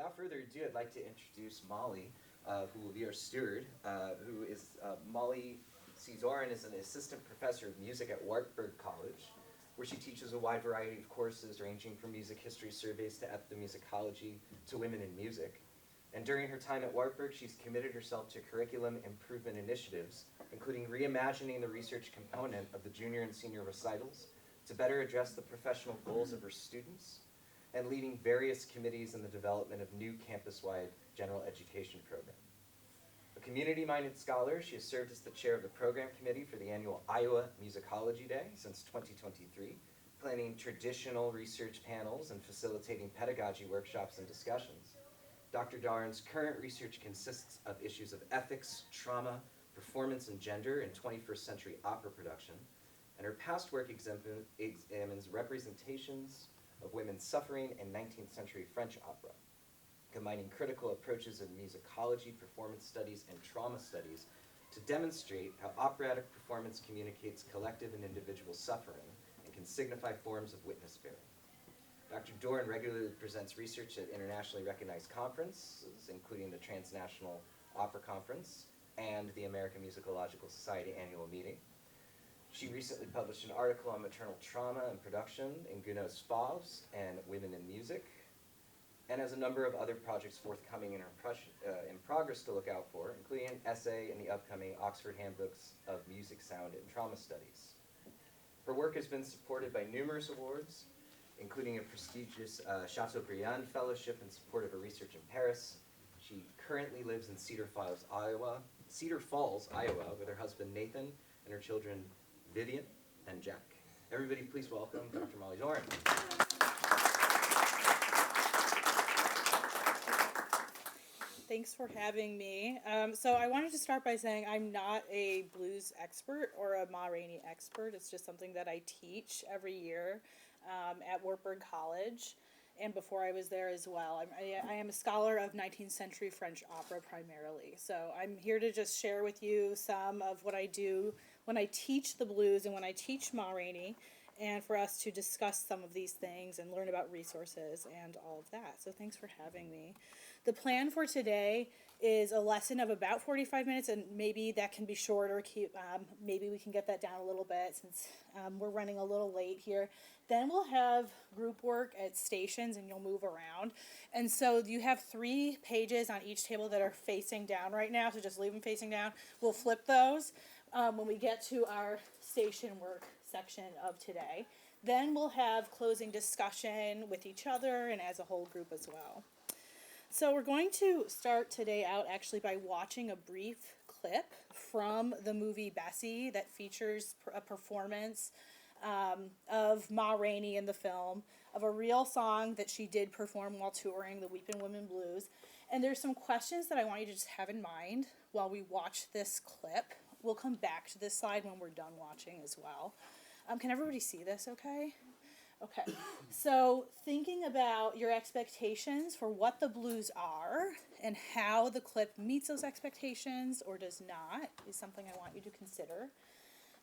without further ado, I'd like to introduce Molly, who will be our steward, who is Molly C. Doran is an assistant professor of music at Wartburg College, where she teaches a wide variety of courses ranging from music history surveys to ethnomusicology to women in music. And during her time at Wartburg, she's committed herself to curriculum improvement initiatives, including reimagining the research component of the junior and senior recitals to better address the professional goals of her students, and leading various committees in the development of new campus-wide general education program. A community-minded scholar, she has served as the chair of the program committee for the annual Iowa Musicology Day since 2023, planning traditional research panels and facilitating pedagogy workshops and discussions. Dr. Doran's current research consists of issues of ethics, trauma, performance, and gender in 21st century opera production, and her past work examines representations of women's suffering in 19th century French opera, combining critical approaches in musicology, performance studies, and trauma studies to demonstrate how operatic performance communicates collective and individual suffering and can signify forms of witness bearing. Dr. Doran regularly presents research at internationally recognized conferences, including the Transnational Opera Conference and the American Musicological Society annual meeting. She recently published an article on maternal trauma and production in Gounod's Schwob and Women in Music, and has a number of other projects forthcoming in progress to look out for, including an essay in the upcoming Oxford Handbooks of Music, Sound, and Trauma Studies. Her work has been supported by numerous awards, including a prestigious Chateaubriand Fellowship in support of her research in Paris. She currently lives in Cedar Falls, Iowa, with her husband Nathan and her children Vivian and Jack. Everybody please welcome Dr. Molly Doran. Thanks for having me. So I wanted to start by saying I'm not a blues expert or a Ma Rainey expert. It's just something that I teach every year at Wartburg College, and before I was there as well. I am a scholar of 19th century French opera primarily. So I'm here to just share with you some of what I do when I teach the blues and when I teach Ma Rainey, and for us to discuss some of these things and learn about resources and all of that. So thanks for having me. The plan for today is a lesson of about 45 minutes, and maybe that can be shorter. Maybe we can get that down a little bit since we're running a little late here. Then we'll have group work at stations, and you'll move around. And so you have 3 pages on each table that are facing down right now, so just leave them facing down. We'll flip those when we get to our station work section of today. Then we'll have closing discussion with each other and as a whole group as well. So we're going to start today out actually by watching a brief clip from the movie Bessie that features a performance of Ma Rainey in the film, of a real song that she did perform while touring the Weepin' Women Blues. And there's some questions that I want you to just have in mind while we watch this clip. We'll come back to this slide when we're done watching as well. Can everybody see this okay? Okay, so thinking about your expectations for what the blues are and how the clip meets those expectations or does not is something I want you to consider.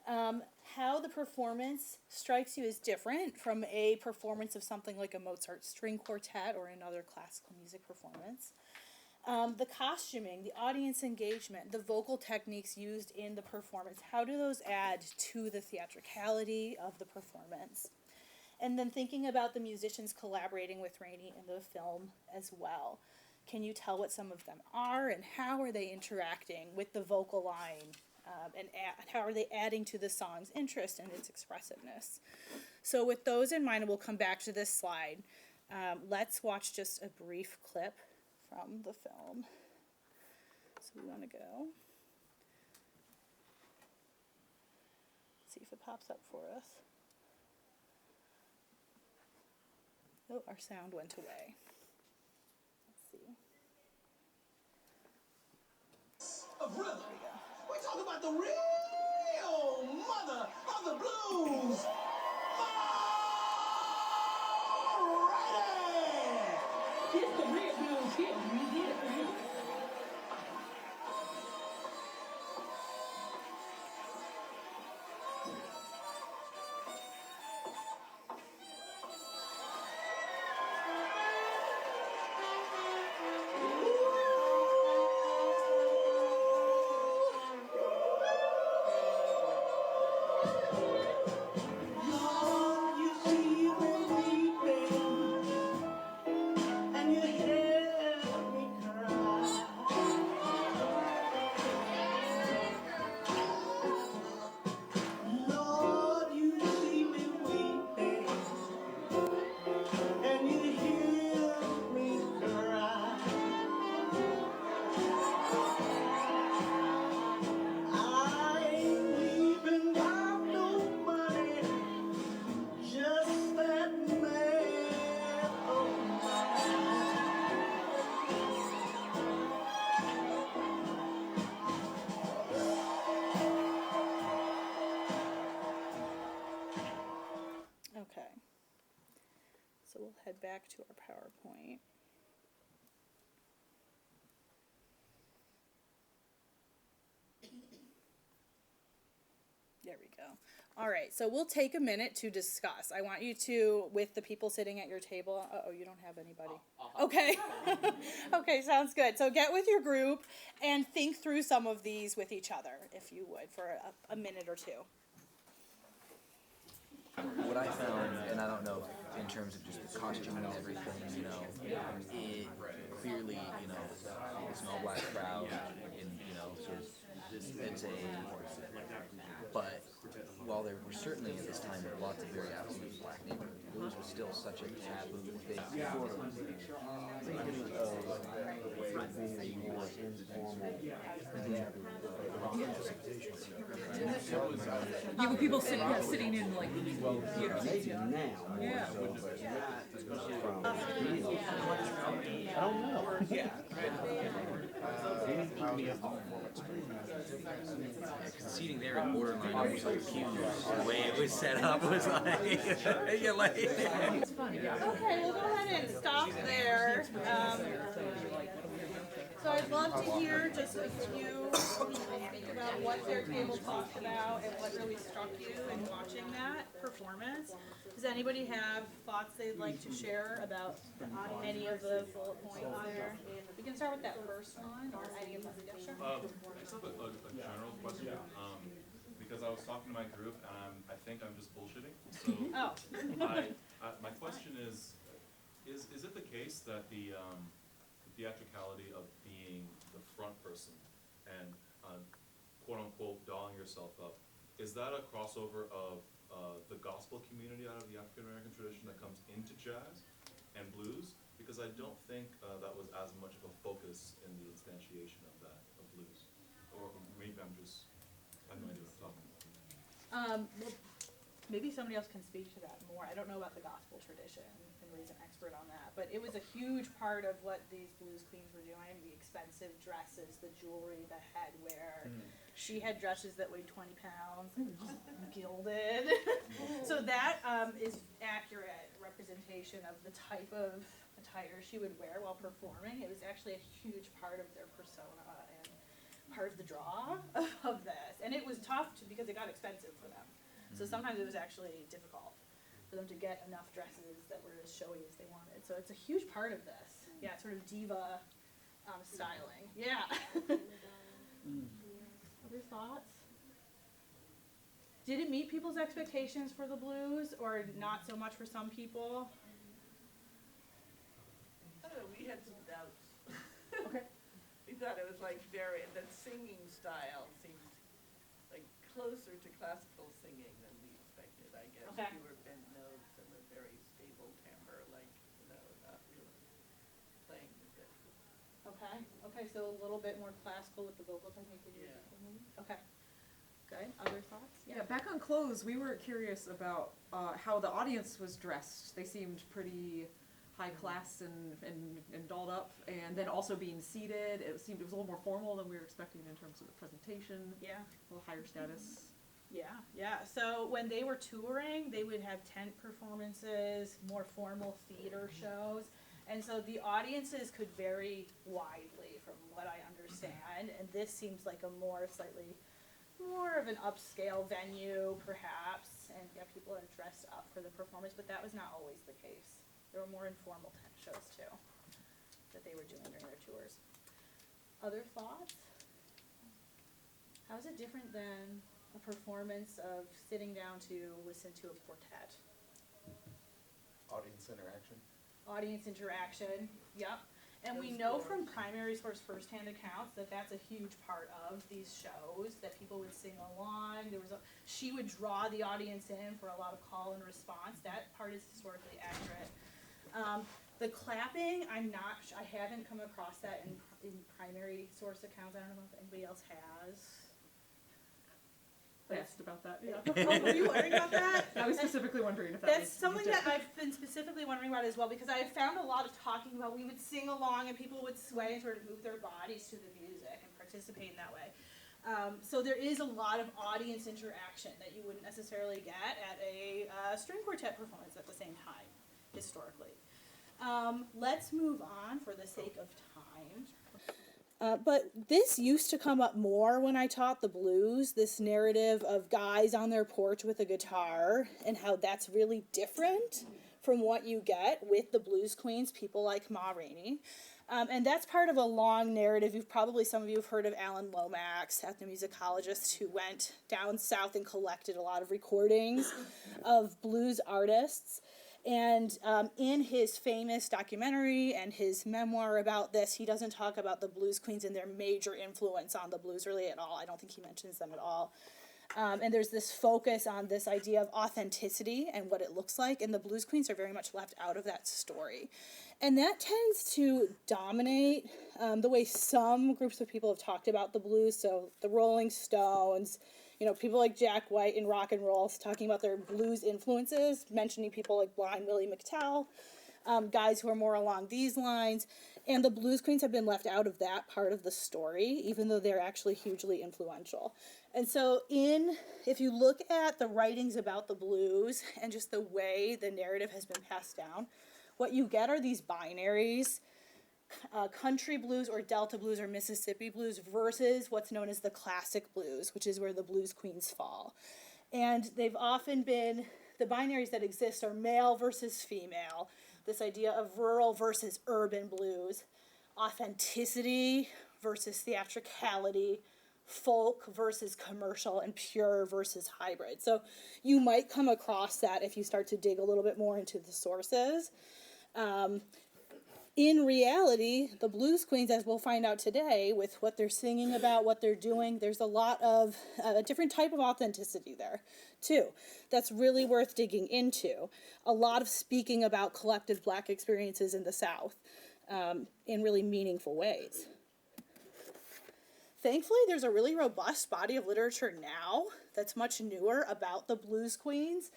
How the performance strikes you as different from a performance of something like a Mozart string quartet or another classical music performance. The costuming, the audience engagement, the vocal techniques used in the performance, how do those add to the theatricality of the performance? And then thinking about the musicians collaborating with Rainey in the film as well. Can you tell what some of them are and how are they interacting with the vocal line and how are they adding to the song's interest and its expressiveness? So with those in mind, we'll come back to this slide. Let's watch just a brief clip from the film. So we want to go. See if it pops up for us. Oh, our sound went away. Let's see. Of rhythm. We talk about the real mother of the blues. Alrighty! It's the real blues here. We did it for you. There we go. All right, so we'll take a minute to discuss. I want you to, with the people sitting at your table, uh-oh, you don't have anybody. Okay. Okay, sounds good. So get with your group and think through some of these with each other, if you would, for a minute or two. What I found, and I don't know in terms of just the costume and everything, you know, it clearly, you know, it's an all-black crowd, and you know, so it's a. But while there were certainly at this time lots of very affluent black neighborhoods, blues was still such a taboo thing. You have people sitting in like theater seats. Yeah. I don't know. Seating there at borderline almost like pews, the way it was set up was like, you're like. It's fun. Yeah. Okay, we'll go ahead and stop there. So I'd love to hear just a few people think about what their table talked about and what really struck you in watching that performance. Does anybody have thoughts they'd like to share about any of the bullet points there? We can start with that first one or any of them. Yeah, sure. I just have a general question, because I was talking to my group and I think I'm just bullshitting. So Oh. my question is it the case that the theatricality of being the front person and quote unquote dolling yourself up, is that a crossover of the gospel community out of the African American tradition that comes into jazz and blues? Because I don't think that was as much of a focus in the instantiation of that, of blues. Or maybe I have no idea what I'm talking about. Well, maybe somebody else can speak to that more. I don't know about the gospel tradition, and Ree's an expert on that, but it was a huge part of what these blues queens were doing, the expensive dresses, the jewelry, the headwear. She had dresses that weighed 20 pounds, gilded. So that is accurate representation of the type of attire she would wear while performing. It was actually a huge part of their persona and part of the draw of this. And it was tough because it got expensive for them. So sometimes it was actually difficult for them to get enough dresses that were as showy as they wanted. So it's a huge part of this. Yeah, sort of diva styling. Yeah. Other thoughts? Did it meet people's expectations for the blues or not so much for some people? I don't know, we had some doubts. Okay. We thought it was like that singing style seemed like closer to classical singing than we expected, I guess. Okay. Fewer bent notes and a very stable timbre, like, not really playing with it. Okay. Okay, so a little bit more classical with the vocal technique. Yeah. Okay. Good. Other thoughts? Yeah, back on clothes, we were curious about how the audience was dressed. They seemed pretty high class and dolled up, and then also being seated, it was a little more formal than we were expecting in terms of the presentation. Yeah. A little higher status. Yeah. So when they were touring, they would have tent performances, more formal theater shows, and so the audiences could vary widely from what I understand, and this seems like a slightly more of an upscale venue, perhaps, and yeah, people are dressed up for the performance, but that was not always the case. There were more informal tent shows too that they were doing during their tours. Other thoughts? How is it different than a performance of sitting down to listen to a quartet? Audience interaction. Audience interaction, yep. And we know from primary source firsthand accounts that that's a huge part of these shows, that people would sing along. She would draw the audience in for a lot of call and response. That part is historically accurate. The clapping, I haven't come across that in primary source accounts. I don't know if anybody else has. I asked about that. Yeah. Oh, were you wondering about that? I was specifically wondering if that That's something that I've been specifically wondering about as well, because I found a lot of talking about, we would sing along and people would sway and sort of move their bodies to the music and participate in that way. So there is a lot of audience interaction that you wouldn't necessarily get at a string quartet performance at the same time, historically. Let's move on for the sake of time. But this used to come up more when I taught the blues, this narrative of guys on their porch with a guitar, and how that's really different from what you get with the blues queens, people like Ma Rainey. And that's part of a long narrative. Some of you have heard of Alan Lomax, ethnomusicologist who went down south and collected a lot of recordings of blues artists. And in his famous documentary and his memoir about this, he doesn't talk about the blues queens and their major influence on the blues really at all. I don't think he mentions them at all. And there's this focus on this idea of authenticity and what it looks like, and the blues queens are very much left out of that story. And that tends to dominate the way some groups of people have talked about the blues. So the Rolling Stones, people like Jack White in rock and roll talking about their blues influences, mentioning people like Blind Willie McTell, guys who are more along these lines. And the blues queens have been left out of that part of the story, even though they're actually hugely influential. And so if you look at the writings about the blues and just the way the narrative has been passed down, what you get are these binaries, country blues or Delta blues or Mississippi blues versus what's known as the classic blues, which is where the blues queens fall. And they've often been, the binaries that exist are male versus female, this idea of rural versus urban blues, authenticity versus theatricality, folk versus commercial, and pure versus hybrid. So you might come across that if you start to dig a little bit more into the sources. In reality, the blues queens, as we'll find out today, with what they're singing about, what they're doing, there's a lot of a different type of authenticity there, too. That's really worth digging into. A lot of speaking about collective Black experiences in the South in really meaningful ways. Thankfully, there's a really robust body of literature now that's much newer about the blues queens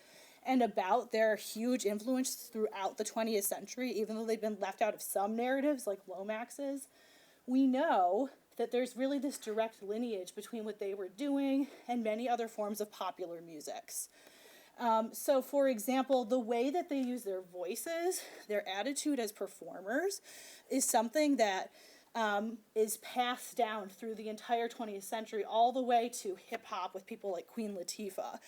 and about their huge influence throughout the 20th century, even though they've been left out of some narratives like Lomax's. We know that there's really this direct lineage between what they were doing and many other forms of popular musics. So, for example, the way that they use their voices, their attitude as performers, is something that is passed down through the entire 20th century all the way to hip-hop with people like Queen Latifah.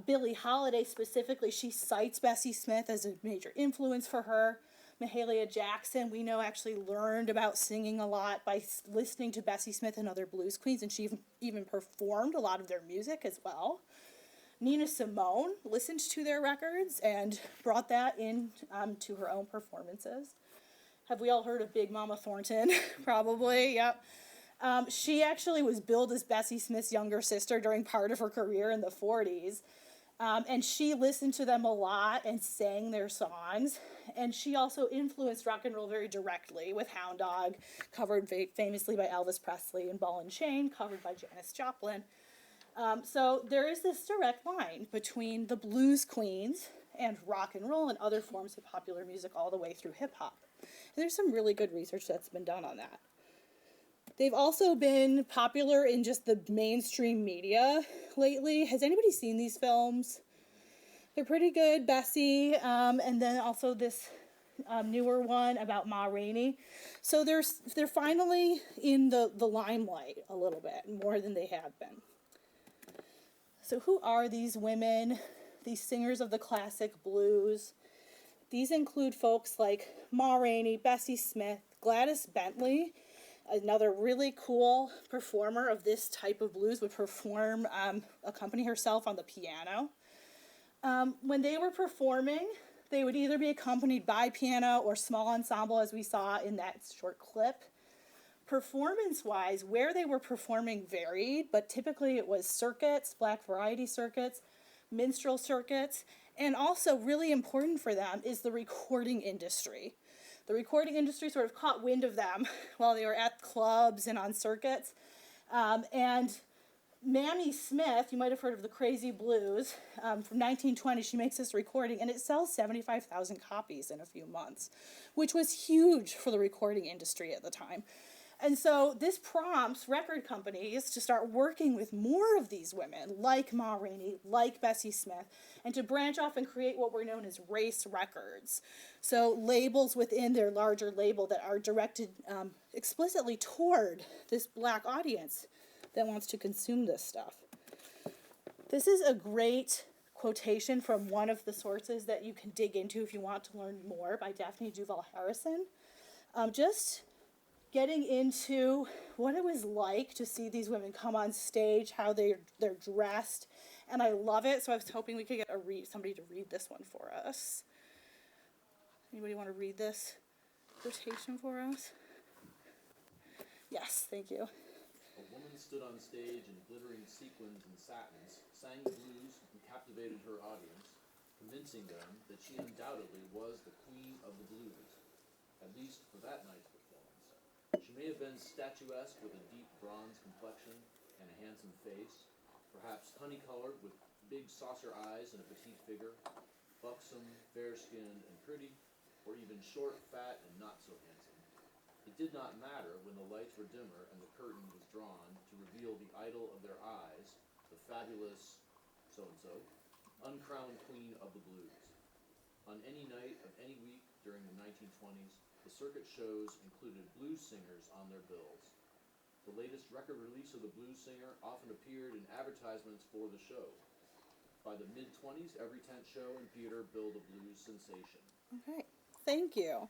Billie Holiday specifically, she cites Bessie Smith as a major influence for her. Mahalia Jackson, we know, actually learned about singing a lot by listening to Bessie Smith and other blues queens, and she even performed a lot of their music as well. Nina Simone listened to their records and brought that in to her own performances. Have we all heard of Big Mama Thornton? Probably, yep. She actually was billed as Bessie Smith's younger sister during part of her career in the 40s. And she listened to them a lot and sang their songs. And she also influenced rock and roll very directly with Hound Dog, covered famously by Elvis Presley, and Ball and Chain, covered by Janis Joplin. So there is this direct line between the blues queens and rock and roll and other forms of popular music all the way through hip-hop. And there's some really good research that's been done on that. They've also been popular in just the mainstream media lately. Has anybody seen these films? They're pretty good. Bessie, and then also this newer one about Ma Rainey. So they're finally in the limelight a little bit, more than they have been. So who are these women, these singers of the classic blues? These include folks like Ma Rainey, Bessie Smith, Gladys Bentley, another really cool performer of this type of blues, would accompany herself on the piano. When they were performing, they would either be accompanied by piano or small ensemble, as we saw in that short clip. Performance-wise, where they were performing varied, but typically it was circuits, Black variety circuits, minstrel circuits, and also really important for them is the recording industry. The recording industry sort of caught wind of them while they were at clubs and on circuits. And Mamie Smith, you might have heard of the Crazy Blues, from 1920, she makes this recording, and it sells 75,000 copies in a few months, which was huge for the recording industry at the time. And so this prompts record companies to start working with more of these women, like Ma Rainey, like Bessie Smith, and to branch off and create what were known as race records. So labels within their larger label that are directed explicitly toward this black audience that wants to consume this stuff. This is a great quotation from one of the sources that you can dig into if you want to learn more, by Daphne Duval Harrison. Just getting into what it was like to see these women come on stage, how they're dressed, and I love it. So I was hoping we could get somebody to read this one for us. Anybody want to read this quotation for us? Yes, thank you. A woman stood on stage in glittering sequins and satins, sang the blues, and captivated her audience, convincing them that she undoubtedly was the queen of the blues, at least for that night's performance. She may have been statuesque with a deep bronze complexion and a handsome face, perhaps honey-colored with big saucer eyes and a petite figure, buxom, fair-skinned, and pretty, or even short, fat, and not so handsome. It did not matter when the lights were dimmer and the curtain was drawn to reveal the idol of their eyes, the fabulous so-and-so, uncrowned queen of the blues. On any night of any week during the 1920s, the circuit shows included blues singers on their bills. The latest record release of the blues singer often appeared in advertisements for the show. By the mid-20s, every tent show and theater billed a blues sensation. Okay, thank you.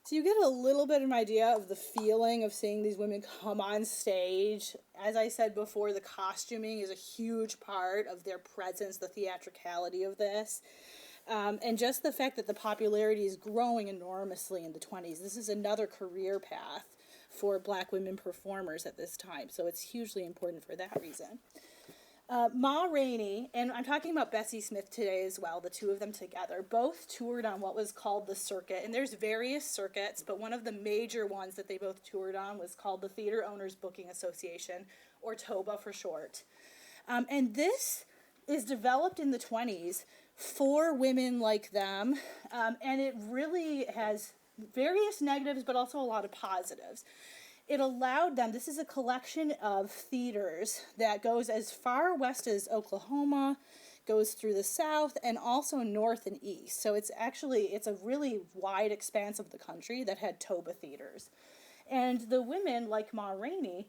So you get a little bit of an idea of the feeling of seeing these women come on stage. As I said before, the costuming is a huge part of their presence, the theatricality of this. And just the fact that the popularity is growing enormously in the 20s. This is another career path for black women performers at this time. So it's hugely important for that reason. Ma Rainey, and I'm talking about Bessie Smith today as well, the two of them together, both toured on what was called the circuit. And there's various circuits, but one of the major ones that they both toured on was called the Theater Owners Booking Association, or TOBA for short. And this is developed in the 20s for women like them, and it really has various negatives, but also a lot of positives. It allowed them, this is a collection of theaters that goes as far west as Oklahoma, goes through the south, and also north and east. So it's a really wide expanse of the country that had TOBA theaters. And the women, like Ma Rainey,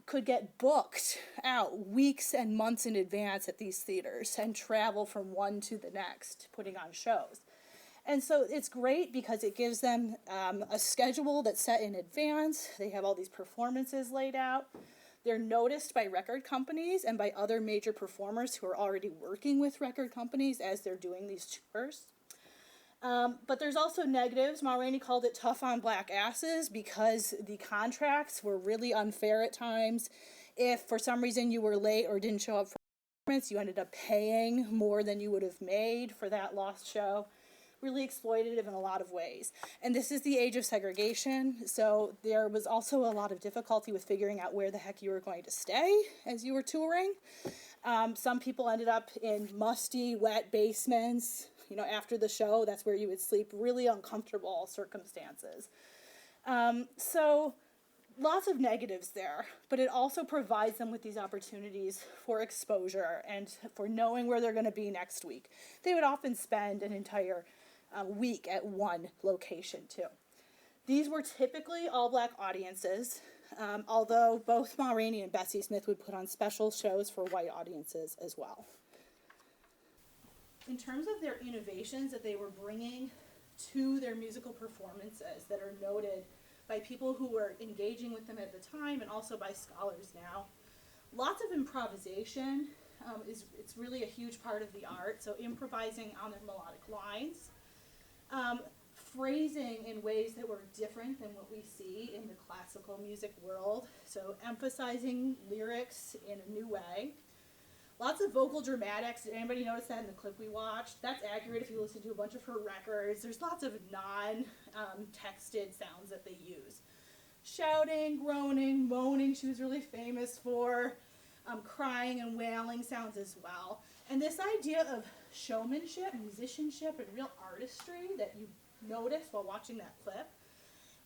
could get booked out weeks and months in advance at these theaters and travel from one to the next, putting on shows. And so it's great because it gives them a schedule that's set in advance. They have all these performances laid out. They're noticed by record companies and by other major performers who are already working with record companies as they're doing these tours. But there's also negatives. Ma Rainey called it tough on black asses because the contracts were really unfair at times. If for some reason you were late or didn't show up for performance, you ended up paying more than you would have made for that lost show. Really exploitative in a lot of ways. And this is the age of segregation, so there was also a lot of difficulty with figuring out where the heck you were going to stay as you were touring. Some people ended up in musty, wet basements. After the show, that's where you would sleep. Really uncomfortable circumstances. So lots of negatives there, but it also provides them with these opportunities for exposure and for knowing where they're going to be next week. They would often spend an entire week at one location too. These were typically all black audiences, although both Ma Rainey and Bessie Smith would put on special shows for white audiences as well. In terms of their innovations that they were bringing to their musical performances that are noted by people who were engaging with them at the time and also by scholars now, lots of improvisation it's really a huge part of the art, so improvising on their melodic lines. Phrasing in ways that were different than what we see in the classical music world, so emphasizing lyrics in a new way. Lots of vocal dramatics. Did anybody notice that in the clip we watched? That's accurate if you listen to a bunch of her records. There's lots of non-texted sounds that they use. Shouting, groaning, moaning, she was really famous for. Crying and wailing sounds as well. And this idea of showmanship, musicianship, and real artistry that you notice while watching that clip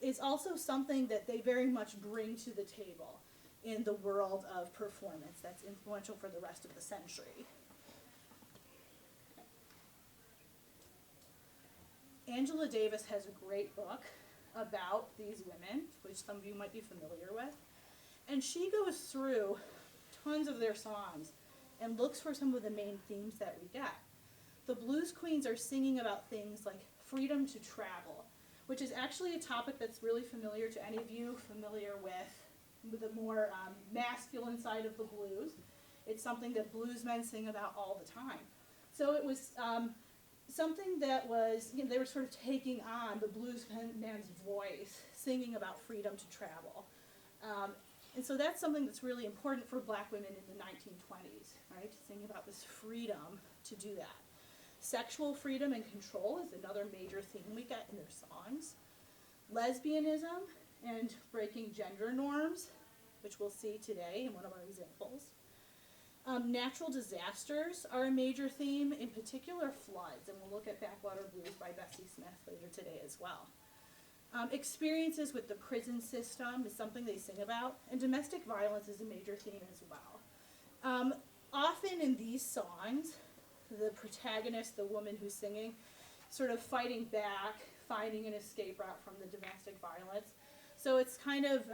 is also something that they very much bring to the table in the world of performance that's influential for the rest of the century. Angela Davis has a great book about these women, which some of you might be familiar with. And she goes through tons of their songs and looks for some of the main themes that we get. The blues queens are singing about things like freedom to travel, which is actually a topic that's really familiar to any of you familiar with the more masculine side of the blues. It's something that blues men sing about all the time. So it was something that was, they were sort of taking on the blues man's voice, singing about freedom to travel. And so that's something that's really important for black women in the 1920s, right? Singing about this freedom to do that. Sexual freedom and control is another major theme we get in their songs. Lesbianism and breaking gender norms, which we'll see today in one of our examples. Natural disasters are a major theme, in particular floods, and we'll look at Backwater Blues by Bessie Smith later today as well. Experiences with the prison system is something they sing about, and domestic violence is a major theme as well. Often in these songs, the protagonist, the woman who's singing, sort of fighting back, finding an escape route from the domestic violence. So it's kind of,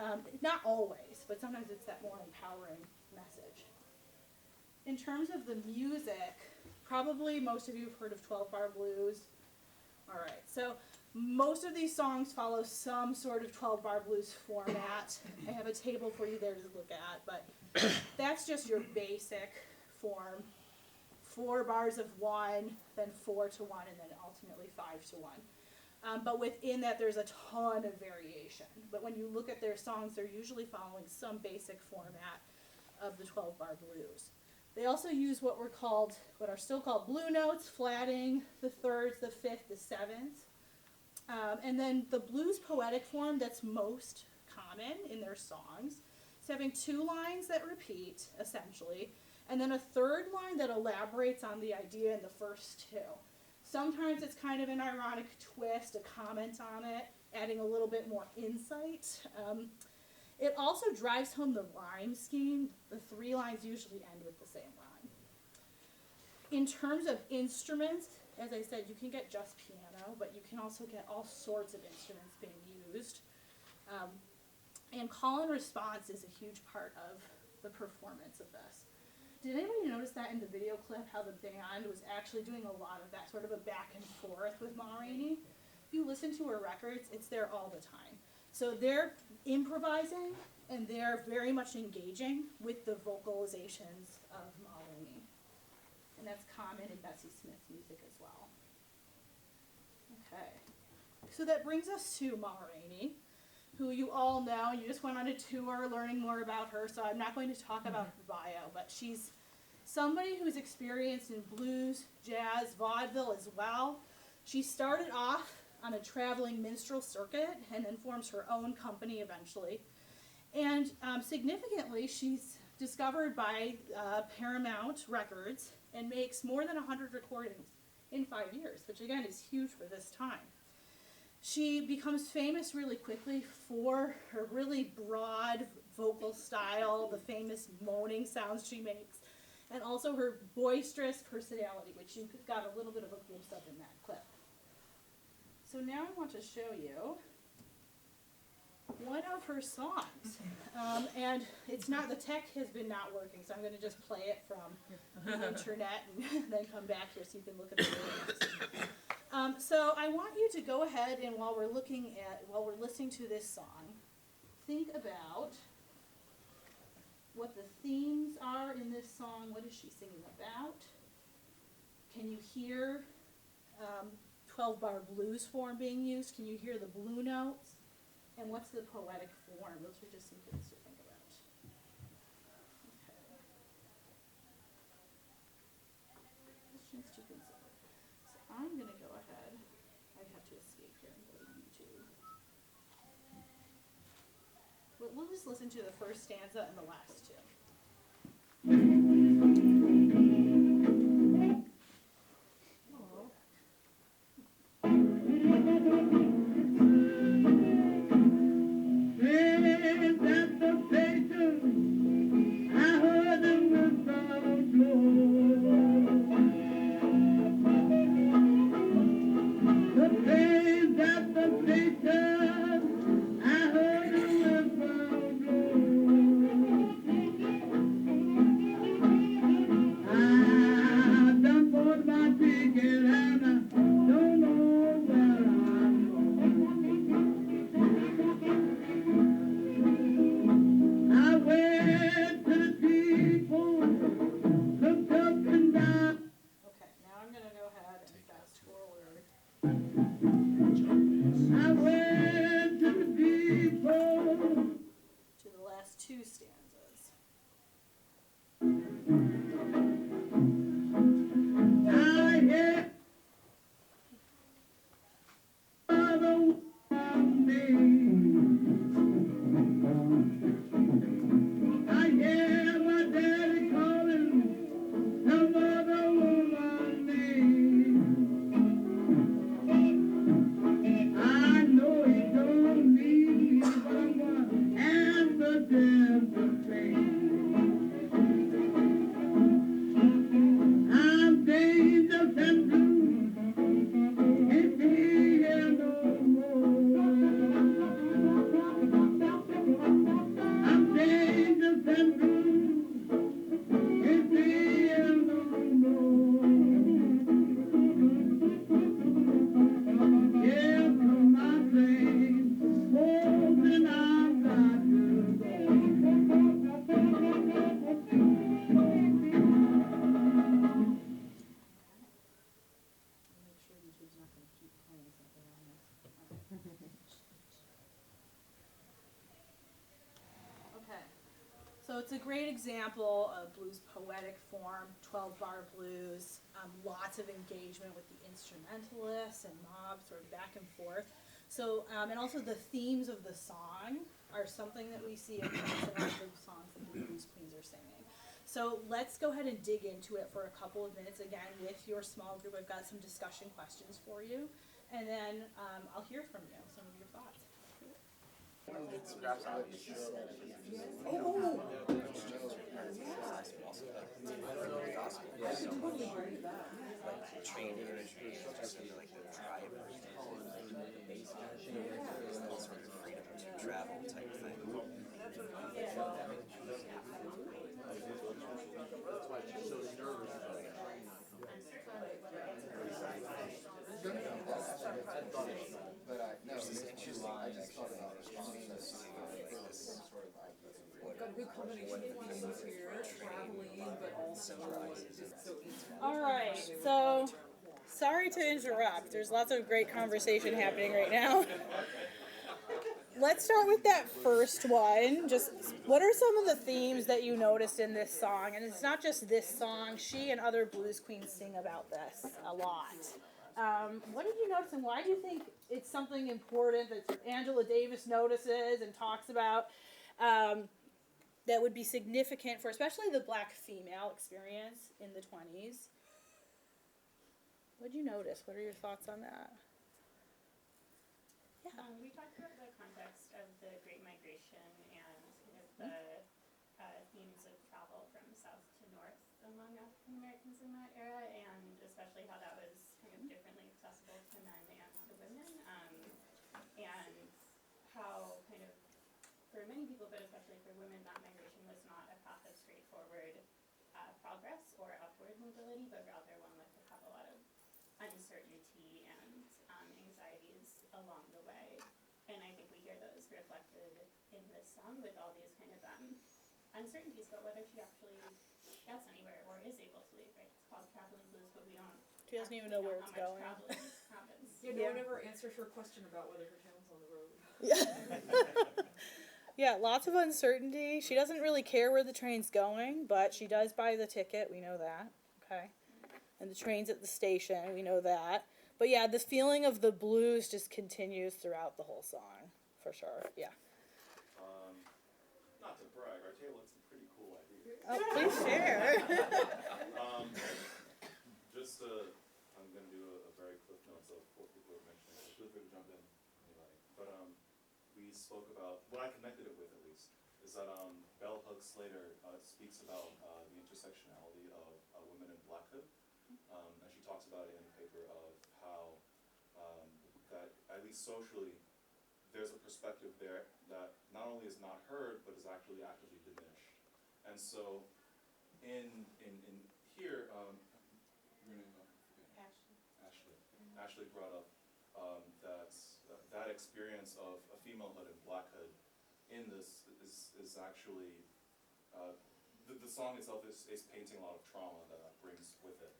not always, but sometimes it's that more empowering message. In terms of the music, probably most of you have heard of 12-bar blues. All right, so most of these songs follow some sort of 12-bar blues format. I have a table for you there to look at, but that's just your basic form. 4 bars of 1, then 4 to 1, and then ultimately 5 to 1. But within that, there's a ton of variation. But when you look at their songs, they're usually following some basic format of the 12-bar blues. They also use what are still called blue notes, flatting, the thirds, the fifth, the seventh. And then the blues poetic form that's most common in their songs is having 2 lines that repeat, essentially, and then a third line that elaborates on the idea in the first 2. Sometimes it's kind of an ironic twist, a comment on it, adding a little bit more insight. It also drives home the rhyme scheme. The 3 lines usually end with the same rhyme. In terms of instruments, as I said, you can get just piano, but you can also get all sorts of instruments being used. And call and response is a huge part of the performance of this. Did anybody notice that in the video clip, how the band was actually doing a lot of that sort of a back and forth with Ma Rainey? If you listen to her records, it's there all the time. So they're improvising, and they're very much engaging with the vocalizations of Ma Rainey. And that's common in Bessie Smith's music as well. Okay. So that brings us to Ma Rainey, who you all know. You just went on a tour learning more about her, so I'm not going to talk about her bio, but she's somebody who's experienced in blues, jazz, vaudeville as well. She started off on a traveling minstrel circuit and then forms her own company eventually. And significantly, she's discovered by Paramount Records and makes more than 100 recordings in 5 years, which again is huge for this time. She becomes famous really quickly for her really broad vocal style, the famous moaning sounds she makes, and also her boisterous personality, which you got a little bit of a glimpse of in that clip. So now I want to show you one of her songs. And it's not, the tech has been not working, so I'm going to just play it from the internet and then come back here so you can look at the lyrics. So I want you to go ahead and while we're listening to this song, think about what the themes are in this song. What is she singing about? Can you hear 12-bar blues form being used? Can you hear the blue notes? And what's the poetic form? Those are just some things to think about. Okay. Questions to consider. So I'm going to go ahead. I have to escape here and go to YouTube. But we'll just listen to the first stanza and the last 2. Oh. So it's a great example of blues poetic form, 12-bar blues, lots of engagement with the instrumentalists and mob, sort of back and forth. So, and also the themes of the song are something that we see across a lot of the songs that the blues queens are singing. So let's go ahead and dig into it for a couple of minutes. Again, with your small group, I've got some discussion questions for you. And then I'll hear from you, some of your thoughts. All right, so sorry to interrupt. There's lots of great conversation happening right now. Let's start with that first one. Just what are some of the themes that you noticed in this song? And it's not just this song. She and other blues queens sing about this a lot. What did you notice, and why do you think it's something important that Angela Davis notices and talks about that would be significant for especially the black female experience in the 20s? What did you notice? What are your thoughts on that? Yeah. We talked about the context of the Great Migration and kind of the themes of travel from south to north among African Americans in that era, and especially how that was kind of differently accessible to men and to women, and how kind of for many people, but especially for women, that migration was not a path of straightforward progress or upward mobility, but rather one that could have a lot of uncertainty and anxieties along the way. And I think we hear those reflected in this song with all these kind of uncertainties about whether she actually gets anywhere or is able to leave, right? It's called traveling blues, but we don't. She doesn't even know where it's going. Traveling happens. Yeah, no one ever answers her question about whether her town's on the road. Yeah. Yeah, lots of uncertainty. She doesn't really care where the train's going, but she does buy the ticket. We know that. Okay. And the train's at the station. We know that. But yeah, the feeling of the blues just continues throughout the whole song, for sure. Yeah. Not to brag, our table had some pretty cool ideas. Oh, please share. I'm going to do a very quick notes of what people were mentioning. So feel free to jump in, anybody. But we spoke about, what I connected it with at least, is that Bell Hooks Slater speaks about the intersectionality of women in Blackhood. And she talks about it in the paper of how that at least socially, there's a perspective there that not only is not heard, but is actually actively diminished. And so in here, your name? Ashley brought up that experience of a femalehood and blackhood in this is actually, the song itself is painting a lot of trauma that brings with it.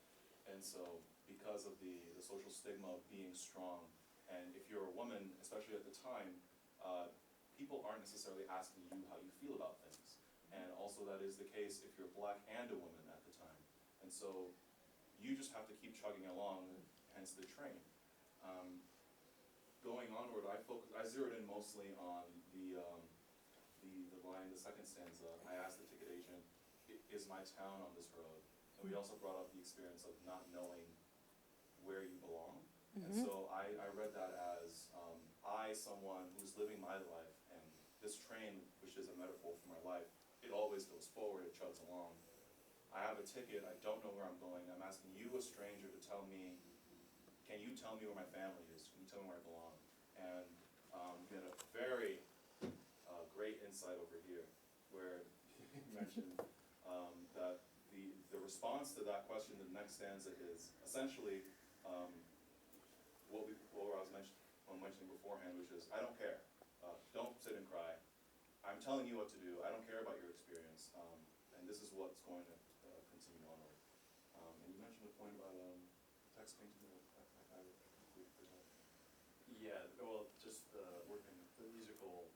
And so because of the social stigma of being strong, and if you're a woman, especially at the time, people aren't necessarily asking you how you feel about things. And also that is the case if you're black and a woman at the time. And so you just have to keep chugging along, hence the train. Going onward, I zeroed in mostly on the line, the second stanza. I asked the ticket agent, is my town on this road? And we also brought up the experience of not knowing where you belong. And so I read that as I, someone who's living my life, and this train, which is a metaphor for my life, it always goes forward, it chugs along. I have a ticket, I don't know where I'm going, I'm asking you, a stranger, to tell me, can you tell me where my family is? Can you tell me where I belong? And we had a very great insight over here, where you mentioned that the response to that question, the next stanza, is essentially what I was mentioning beforehand, which is, I don't care. Don't sit and cry. I'm telling you what to do. I don't care about your experience. And this is what's going to continue onward. And you mentioned a point about text painting. Yeah, well, just the musical,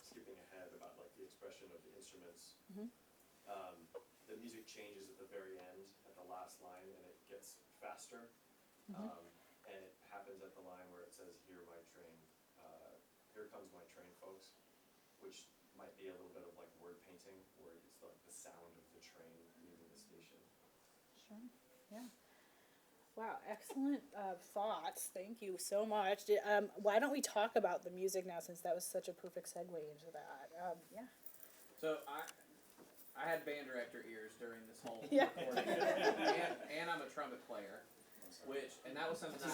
skipping ahead about like the expression of the instruments. The music changes at the very end, at the last line, and it gets faster. And it happens at the line where it says, here comes my train, folks, which might be a little bit of like word painting, where it's like the sound of the train leaving the station. Sure. Yeah. Wow, excellent thoughts. Thank you so much. Why don't we talk about the music now, since that was such a perfect segue into that? Yeah. So I had band director ears during this whole Yeah. recording, and I'm a trumpet player, and that was something my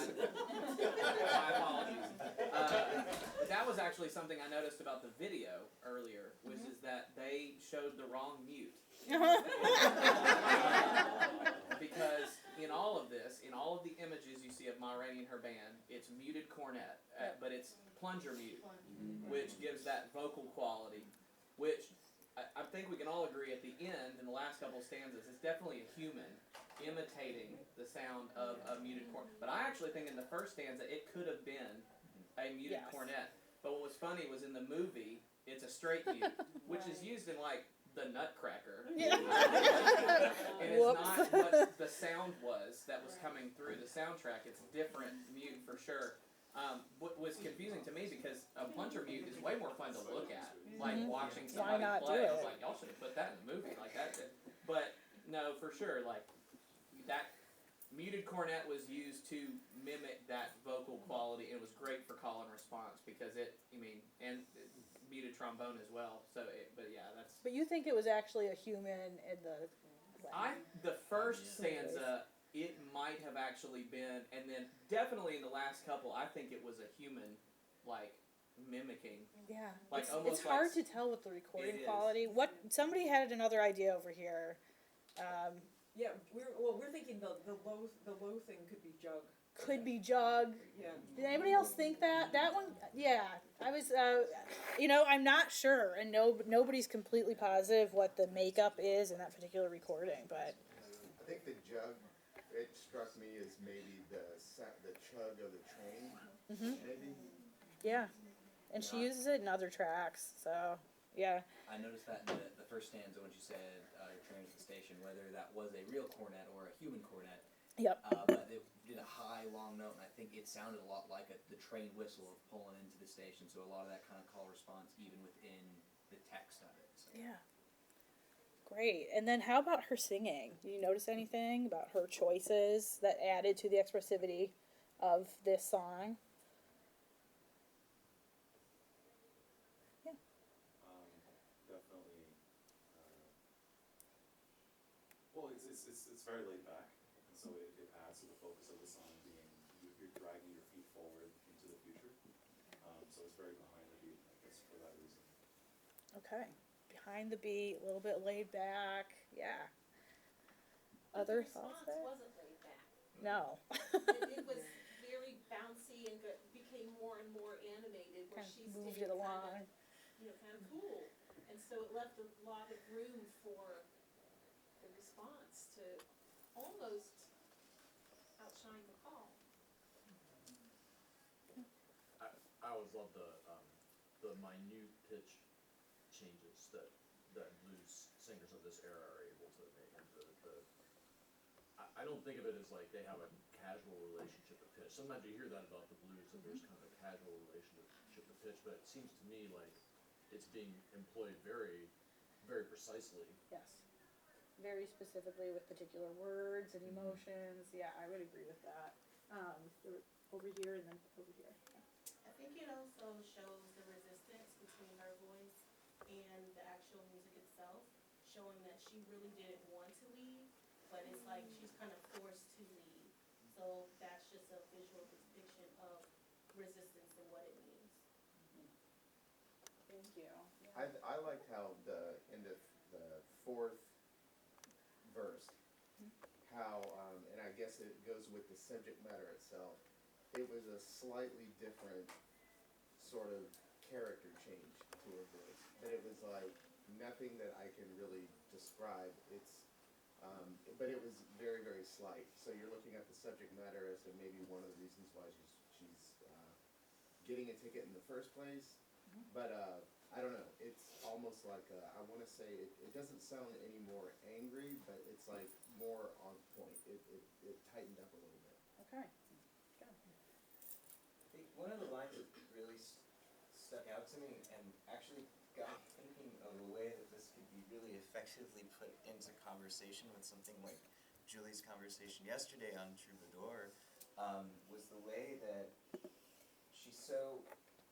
apologies. But that was actually something I noticed about the video earlier, which is that they showed the wrong mute. Because in all of this, in all of the images you see of Ma Rainey and her band, it's muted cornet, but it's plunger mute, which gives that vocal quality, which I think we can all agree at the end, in the last couple stanzas, it's definitely a human imitating the sound of a muted cornet. But I actually think in the first stanza, it could have been a muted cornet. But what was funny was in the movie, it's a straight mute, which is used in like the Nutcracker. Yeah. And it's not what the sound was that was coming through the soundtrack. It's different mute for sure. What was confusing to me, because a plunger mute is way more fun to look at. Like watching somebody play. I was like, y'all should have put that in the movie like that did. But no, for sure, like that muted cornet was used to mimic that vocal quality, and it was great for call and response because and muted trombone as well. So, but yeah, that's. But you think it was actually a human in the. The first stanza, it might have actually been, and then definitely in the last couple, I think it was a human, like mimicking. Yeah, like it's hard to tell with the recording quality. Somebody had another idea over here. Yeah, we're thinking the low thing could be jug. Could be jug. Yeah. Did anybody else think that? That one, yeah. I was, I'm not sure, and nobody's completely positive what the makeup is in that particular recording, but. I think the jug, it struck me as maybe the chug of the train, maybe. Yeah, and she uses it in other tracks, so, yeah. I noticed that in the first stanza when she said, your train is the station, whether that was a real cornet or a human cornet. Yep. But it did a high, long note, and I think it sounded a lot like the train whistle of pulling into the station, so a lot of that kind of call response even within the text of it. So. Yeah. Great. And then how about her singing? Did you notice anything about her choices that added to the expressivity of this song? Yeah. Definitely. Well, it's very laid back, and so it adds to the focus of the song being you're dragging your feet forward into the future. So it's very behind the beat, I guess, for that reason. Okay. Behind the beat, a little bit laid back. Yeah. Other thoughts there? The response wasn't laid back. No. It was very bouncy and became more and more animated, where she moved stayed it along. kind of cool. And so it left a lot of room for the response to almost outshine the call. I always love the minute pitch changes that blues singers of this era are able to make. And I don't think of it as like they have a casual relationship with pitch. Sometimes you hear that about the blues, that there's kind of a casual relationship with pitch, but it seems to me like it's being employed very, very precisely. Yes. Very specifically with particular words and emotions. Yeah, I would agree with that. Over here and then over here. Yeah. I think it also shows the resistance between her voice and the actual music itself, showing that she really didn't want to leave, but it's like she's kind of forced to leave. So that's just a visual depiction of resistance and what it means. Thank you. I liked how in the fourth verse, how, and I guess it goes with the subject matter itself, it was a slightly different sort of character change to her voice. But it was like nothing that I can really describe. But it was very, very slight. So you're looking at the subject matter as to maybe one of the reasons why she's getting a ticket in the first place. But I don't know. It's almost like I want to say it doesn't sound any more angry, but it's like more on point. It tightened up a little bit. Okay. I think one of the lines that really stuck out to me and actually got me thinking of a way that this could be really effectively put into conversation with something like Julie's conversation yesterday on Troubadour, was the way that she so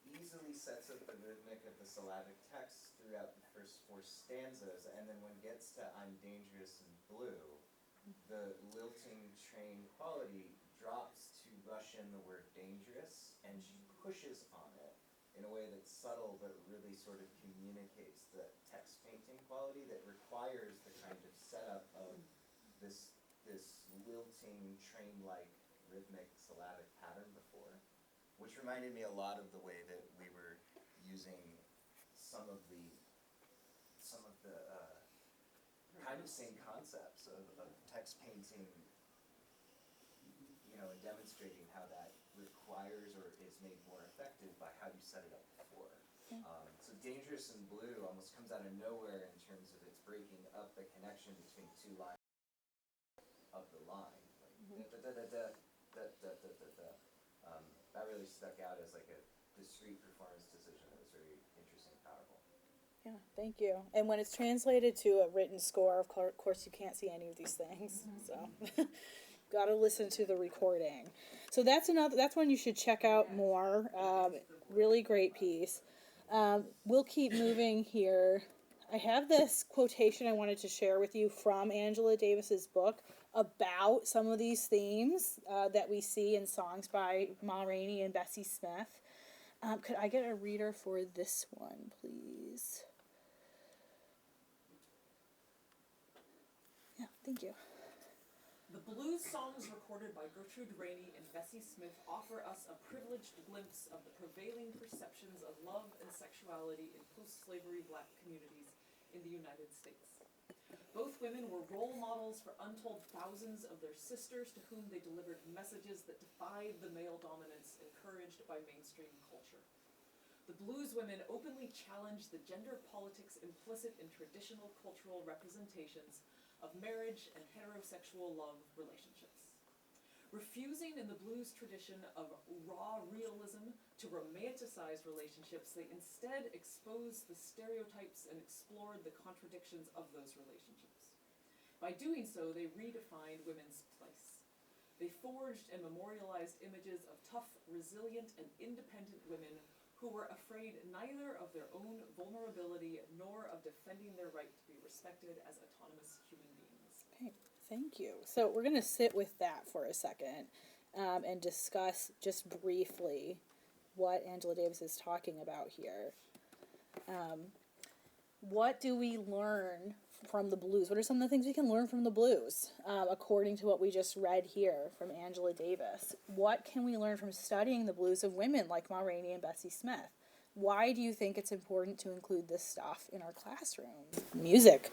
easily sets up the rhythmic of the syllabic text throughout the first 4 stanzas, and then when it gets to I'm dangerous and blue, the lilting train quality drops to rush in the word dangerous, and she pushes on it in a way that's subtle but really sort of communicates the text painting quality that requires the kind of setup of this lilting train-like rhythmic syllabic pattern before, which reminded me a lot of the way that we were using some of the kind of same concepts of text painting, you know, and demonstrating how that requires or is made more effective by how you set it up before. So dangerous and blue almost comes out of nowhere in terms of its breaking up the connection between 2 lines of the line. Like, that really stuck out as like a discrete performance decision that was very interesting and powerful. Yeah, thank you. And when it's translated to a written score, of course you can't see any of these things. So got to listen to the recording. So that's one you should check out more. Really great piece. We'll keep moving here. I have this quotation I wanted to share with you from Angela Davis's book about some of these themes that we see in songs by Ma Rainey and Bessie Smith. Could I get a reader for this one, please? Yeah, thank you. The blues songs recorded by Gertrude Rainey and Bessie Smith offer us a privileged glimpse of the prevailing perceptions of love and sexuality in post-slavery Black communities in the United States. Both women were role models for untold thousands of their sisters to whom they delivered messages that defied the male dominance encouraged by mainstream culture. The blues women openly challenged the gender politics implicit in traditional cultural representations of marriage and heterosexual love relationships. Refusing in the blues tradition of raw realism to romanticize relationships, they instead exposed the stereotypes and explored the contradictions of those relationships. By doing so, they redefined women's place. They forged and memorialized images of tough, resilient, and independent women who were afraid neither of their own vulnerability nor of defending their right to be respected as autonomous human beings. Okay, thank you. So we're going to sit with that for a second and discuss just briefly what Angela Davis is talking about here. What do we learn from the blues? What are some of the things we can learn from the blues, according to what we just read here from Angela Davis? What can we learn from studying the blues of women like Ma Rainey and Bessie Smith? Why do you think it's important to include this stuff in our classrooms? Music.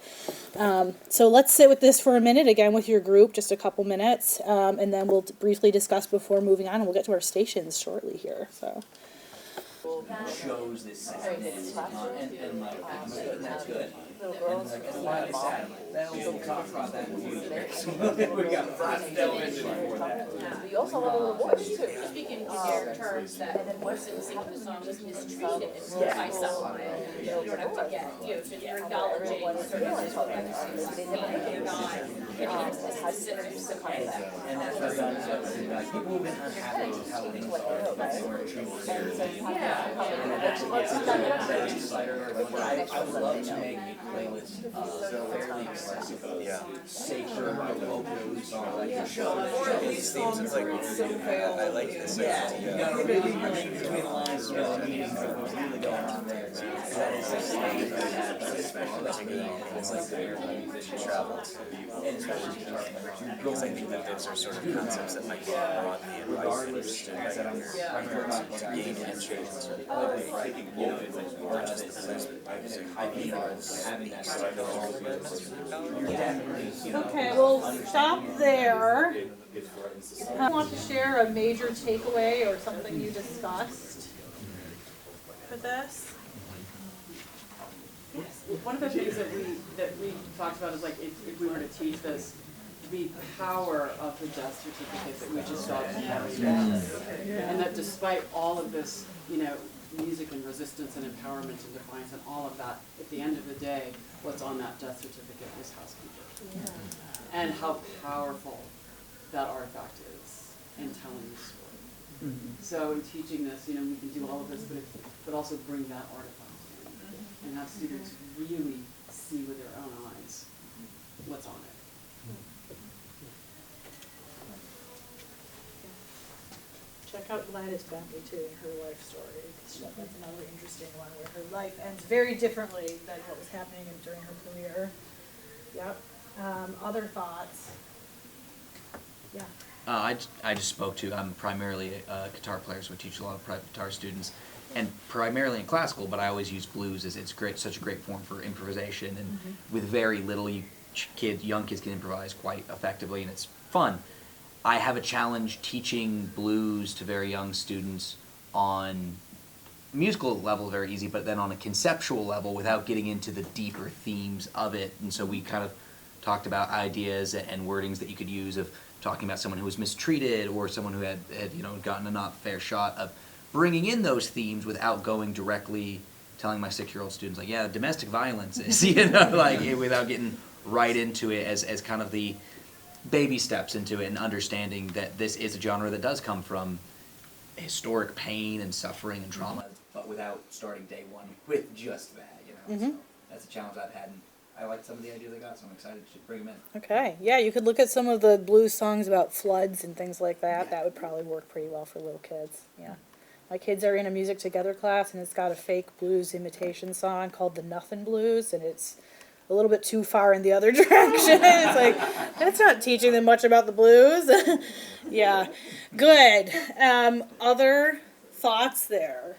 So let's sit with this for a minute, again with your group, just a couple minutes, and then we'll briefly discuss before moving on, and we'll get to our stations shortly here. So. shows this sensitivity, and like, and that's good. And like, as Miley said, we'll talk about that in a few years. We got lots to delve into before that. You also have a little voice too. Speaking in their terms, that the person singing the song was mistreated by someone. You don't have to get, you're acknowledging sort of his legacy, and not getting into the specifics of that. And that's what I've done, so like, people have been unhappy with how things are, but they weren't true to their and that's I would love to make a playlist fairly safer, local songs like your show. These themes are like, I like this. Yeah, you gotta really read between the lines, you know, the meanings of what's really going on there. That is especially like it's like the travel to, and especially because I think that those are sort of concepts that might be broadly advised to gain entry into sort of taking or just the placement of music. I think having that sort of Okay, we'll stop there. I want to share a major takeaway or something you discussed for this. One of the things that we talked about is like if we were to teach this, the power of the death certificate that we just saw and that despite all of this, music and resistance and empowerment and defiance and all of that, at the end of the day, what's on that death certificate is housekeeper. Yeah. And how powerful that artifact is in telling the story. Mm-hmm. So in teaching this, we can do all of this, but also bring that artifact in and have students really see with their own eyes what's on it. Check out Gladys Bentley too and her life story. That's another interesting one where her life ends very differently than what was happening during her career. Yep. Other thoughts? Yeah. I just spoke to, I'm primarily a guitar player, so I teach a lot of private guitar students, and primarily in classical, but I always use blues as it's such a great form for improvisation, and with very little, young kids can improvise quite effectively, and it's fun. I have a challenge teaching blues to very young students on musical level, very easy, but then on a conceptual level without getting into the deeper themes of it. And so we kind of talked about ideas and wordings that you could use of talking about someone who was mistreated or someone who had gotten a not fair shot, of bringing in those themes without going directly telling my 6-year-old students like, yeah, domestic violence is, without getting right into it as kind of the baby steps into it, and understanding that this is a genre that does come from historic pain and suffering and trauma, but without starting day one with just that, So that's a challenge I've had, and I like some of the ideas I got, so I'm excited to bring them in. Okay, yeah, you could look at some of the blues songs about floods and things like that. That would probably work pretty well for little kids. Yeah, my kids are in a music together class, and it's got a fake blues imitation song called the Nothin' Blues, and it's a little bit too far in the other direction. It's like, that's not teaching them much about the blues. Yeah, good. Other thoughts there?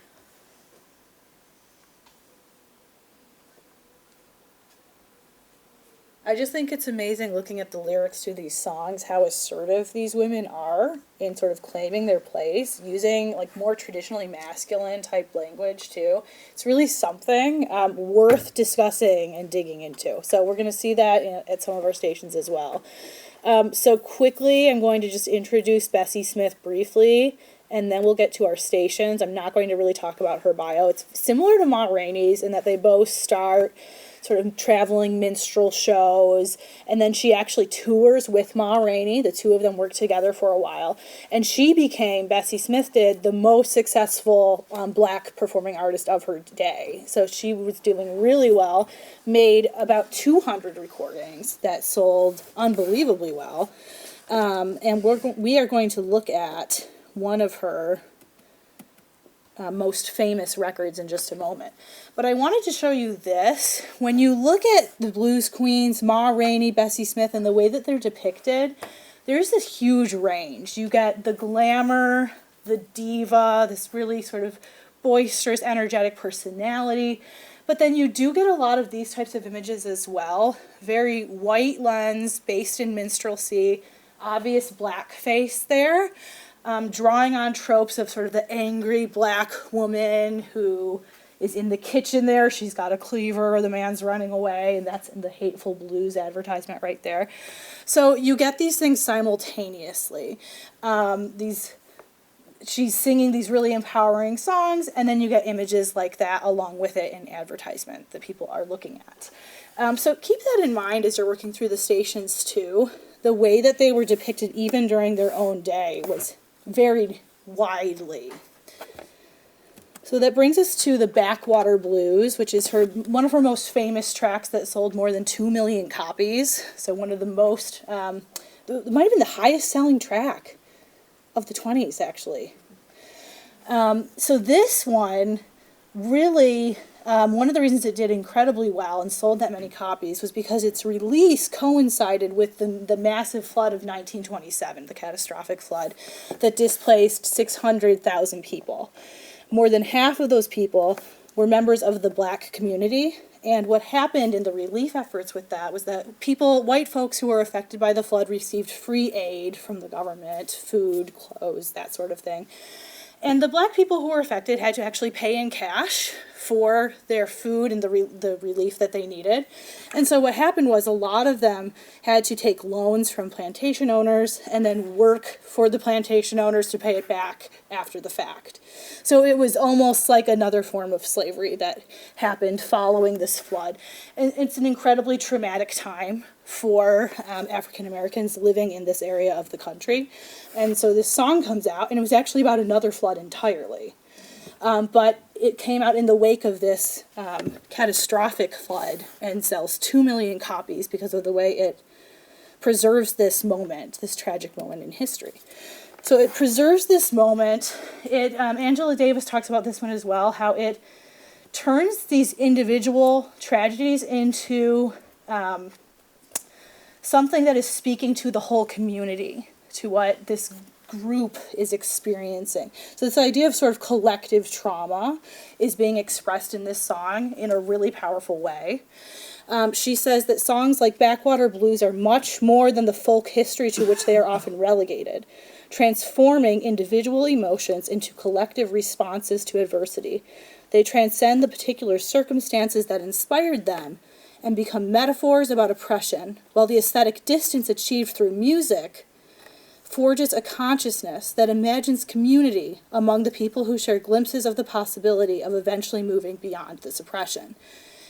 I just think it's amazing looking at the lyrics to these songs, how assertive these women are in sort of claiming their place, using like more traditionally masculine type language too. It's really something worth discussing and digging into. So we're going to see that at some of our stations as well. So quickly, I'm going to just introduce Bessie Smith briefly, and then we'll get to our stations. I'm not going to really talk about her bio. It's similar to Ma Rainey's in that they both start sort of traveling minstrel shows, and then she actually tours with Ma Rainey. The two of them worked together for a while, and she became, Bessie Smith did, the most successful black performing artist of her day. So she was doing really well, made about 200 recordings that sold unbelievably well, and we are going to look at one of her most famous records in just a moment. But I wanted to show you this. When you look at the blues queens, Ma Rainey, Bessie Smith, and the way that they're depicted, there's this huge range. You get the glamour, the diva, this really sort of boisterous, energetic personality. But then you do get a lot of these types of images as well. Very white lens, based in minstrelsy, obvious black face there. drawing on tropes of sort of the angry black woman who is in the kitchen there. She's got a cleaver, the man's running away, and that's in the Hateful Blues advertisement right there. So you get these things simultaneously. She's singing these really empowering songs, and then you get images like that along with it in advertisement that people are looking at. So keep that in mind as you're working through the stations too. The way that they were depicted even during their own day was varied widely. So that brings us to the Backwater Blues, which is one of her most famous tracks that sold more than 2 million copies. So one of the most, it might have been the highest selling track of the 20s, actually. So this one really, one of the reasons it did incredibly well and sold that many copies was because its release coincided with the massive flood of 1927, the catastrophic flood that displaced 600,000 people. More than half of those people were members of the black community. And what happened in the relief efforts with that was that white folks who were affected by the flood received free aid from the government, food, clothes, that sort of thing. And the black people who were affected had to actually pay in cash for their food and the relief that they needed. And so what happened was a lot of them had to take loans from plantation owners and then work for the plantation owners to pay it back after the fact. So it was almost like another form of slavery that happened following this flood. And it's an incredibly traumatic time for African Americans living in this area of the country. And so this song comes out, and it was actually about another flood entirely. But it came out in the wake of this catastrophic flood and sells 2 million copies because of the way it preserves this moment, this tragic moment in history. So it preserves this moment. Angela Davis talks about this one as well, how it turns these individual tragedies into something that is speaking to the whole community, to what this group is experiencing. So this idea of sort of collective trauma is being expressed in this song in a really powerful way. She says that songs like Backwater Blues are much more than the folk history to which they are often relegated, transforming individual emotions into collective responses to adversity. They transcend the particular circumstances that inspired them and become metaphors about oppression, while the aesthetic distance achieved through music forges a consciousness that imagines community among the people who share glimpses of the possibility of eventually moving beyond this oppression.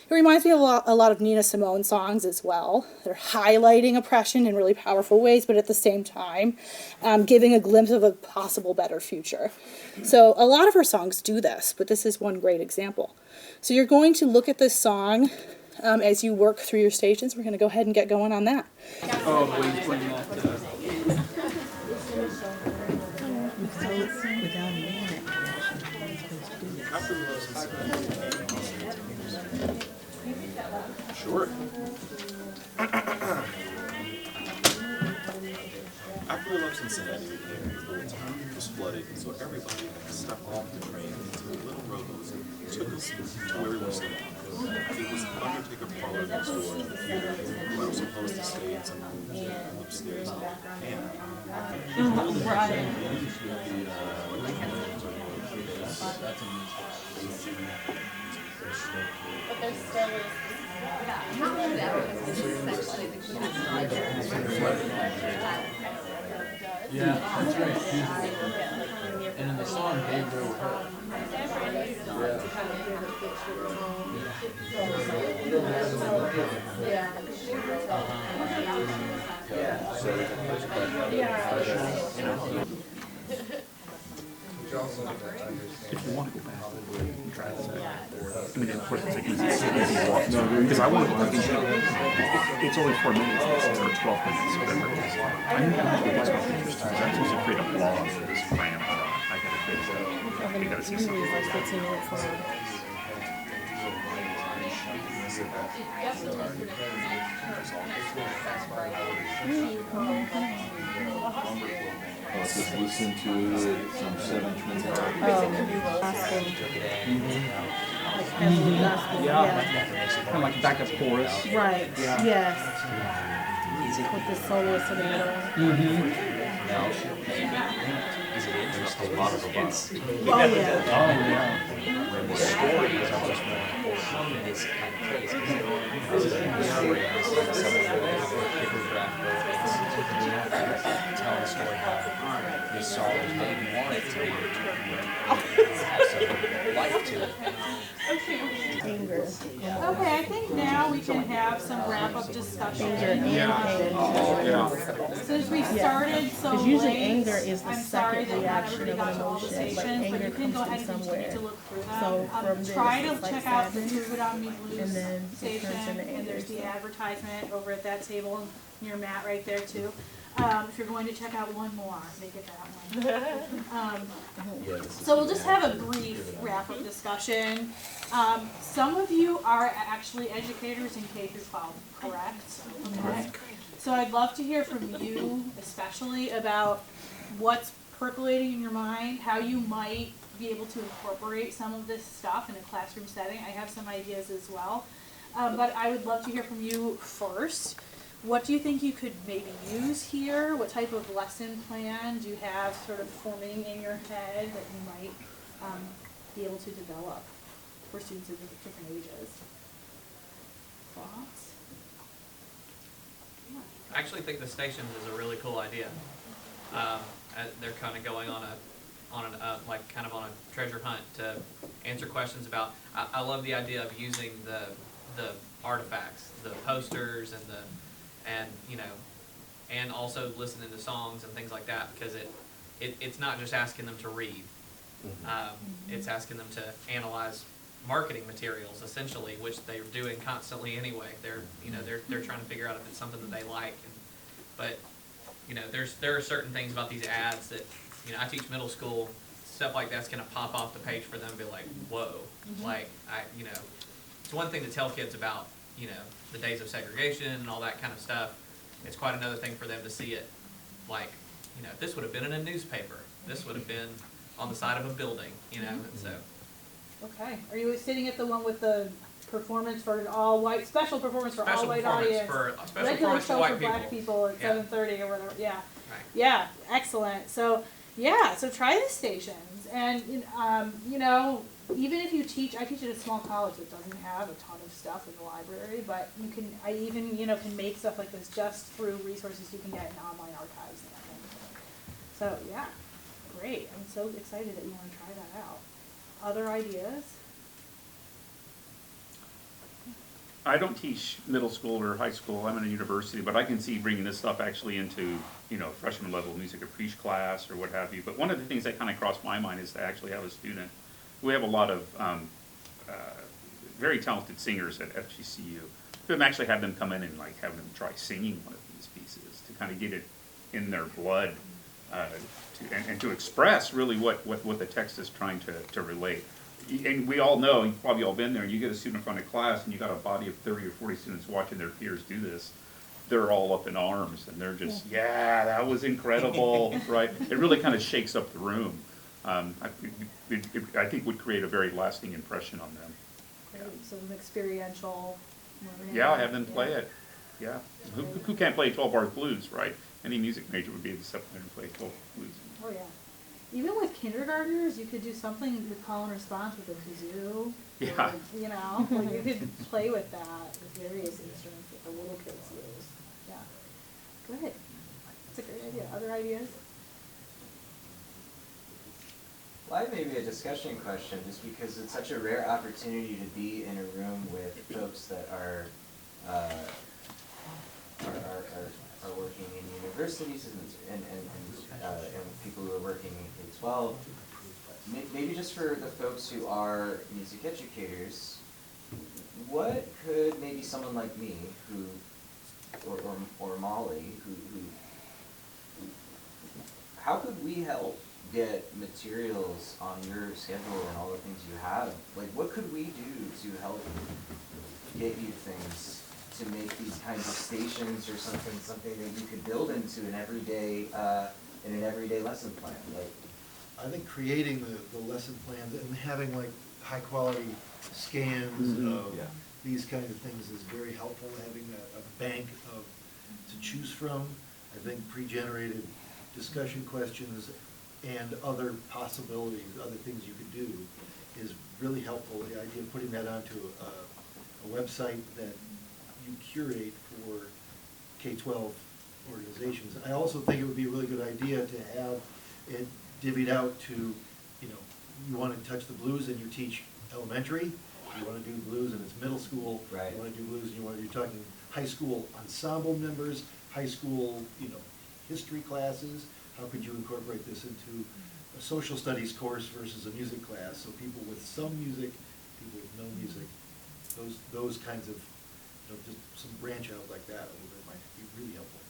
It reminds me of a lot of Nina Simone songs as well. They're highlighting oppression in really powerful ways, but at the same time, giving a glimpse of a possible better future. So a lot of her songs do this, but this is one great example. So you're going to look at this song as you work through your stations. We're going to go ahead and get going on that. Oh, when that... Sure. After we left Cincinnati, the town was flooded, so everybody stepped off the train into little rowboats and took us to where we were staying. It was an Undertaker parlor next door to the theater. We were supposed to stay in some room upstairs. But there still is. Yeah, that's right. And in the song, they wrote her. If you want to go back, try this out. I mean, of course, it's an easy walk. Because I want to, it's only 4 minutes or 12 minutes, whatever it is. I need to know what's most interesting. I'm supposed to create a blog for this brand. I gotta create it. You gotta see something. Just listen to it from 7:25. Yeah. Kind of like backup chorus. Right, Yeah. yes. With the soloist in the middle. No. Is it in? There's a lot of robots. Oh, yeah. When the story is much more important in this kind of case, because the story is something bibliographical. It's telling a story how this song was made. We want it to be have some life to it. Okay, I think now we can have some wrap-up discussion. Since we started so late, usually anger is the I'm sorry second that not reaction everybody of got an to all the emotion, but stations, but anger you can go comes ahead from and continue somewhere. to look through them. So from Try this, to it's like check out the sadness, Move It On Me Blues and then it station, turns into and anger, there's the so. advertisement over at that table near Matt right there too. If you're going to check out one more, make it that one. So we'll just have a brief wrap-up discussion. Some of you are actually educators in K-12, correct? Okay. So I'd love to hear from you, especially about what's percolating in your mind, how you might be able to incorporate some of this stuff in a classroom setting. I have some ideas as well. But I would love to hear from you first. What do you think you could maybe use here? What type of lesson plan do you have sort of forming in your head that you might be able to develop for students of different ages? Thoughts? I actually think the stations is a really cool idea. They're kind of going on like kind of on a treasure hunt to answer questions about. I love the idea of using the artifacts, the posters, and and also listening to songs and things like that, because it's not just asking them to read. It's asking them to analyze marketing materials, essentially, which they're doing constantly anyway. They're trying to figure out if it's something that they like. But there are certain things about these ads that I teach middle school. Stuff like that's gonna pop off the page for them and be like, whoa. Like it's one thing to tell kids about the days of segregation and all that kind of stuff. It's quite another thing for them to see it like this would have been in a newspaper. This would have been on the side of a building. And so. Okay. Are you sitting at the one with the performance for an all-white, special performance for all-white audience? Special regular performance show for for white black people at 7:30 or whatever. Yeah. Right. Yeah. Excellent. So try the stations, and even if you teach, I teach at a small college that doesn't have a ton of stuff in the library, but I even can make stuff like this just through resources you can get in online archives and that kind of thing. So yeah, great. I'm so excited that you want to try that out. Other ideas? I don't teach middle school or high school. I'm in a university, but I can see bringing this stuff actually into, freshman level music appreciation class or what have you. But one of the things that kind of crossed my mind is to actually have a student. We have a lot of very talented singers at FGCU. But actually have them come in and have them try singing one of these pieces to kind of get it in their blood and to express really what the text is trying to relate. And we all know, you've probably all been there, and you get a student in front of class and you got a body of 30 or 40 students watching their peers do this. They're all up in arms and they're just, yeah, that was incredible, right? It really kind of shakes up the room. I think would create a very lasting impression on them. Great. So an experiential. Yeah, have them play it. Yeah. Who can't play 12 bars blues, right? Any music major would be able to step in and play 12 blues. Oh yeah. Even with kindergartners, you could do something with call and response with a kazoo. Yeah. Or, like you could play with that with various instruments that the little kids use. Yeah. Good. That's a great idea. Other ideas? Well, I have maybe a discussion question, just because it's such a rare opportunity to be in a room with folks that are working in universities and people who are working in K-12. Maybe just for the folks who are music educators, what could maybe someone like me or Molly how could we help get materials on your schedule and all the things you have? Like, what could we do to help get you things to make these kinds of stations or something that you could build into an everyday lesson plan? Like, I think creating the lesson plans and having high quality scans of these kind of things is very helpful. Having a bank to choose from. I think pre-generated discussion questions and other possibilities, other things you could do is really helpful. The idea of putting that onto a website that you curate for K-12 organizations. I also think it would be a really good idea to have it divvied out to, you know, you want to touch the blues and you teach elementary, you want to do blues and it's middle school, Right. you want to do blues and you're talking high school ensemble members, high school, you know, history classes. How could you incorporate this into a social studies course versus a music class? So people with some music, people with no music, those kinds of, you know, just some branch out like that a little bit might be really helpful.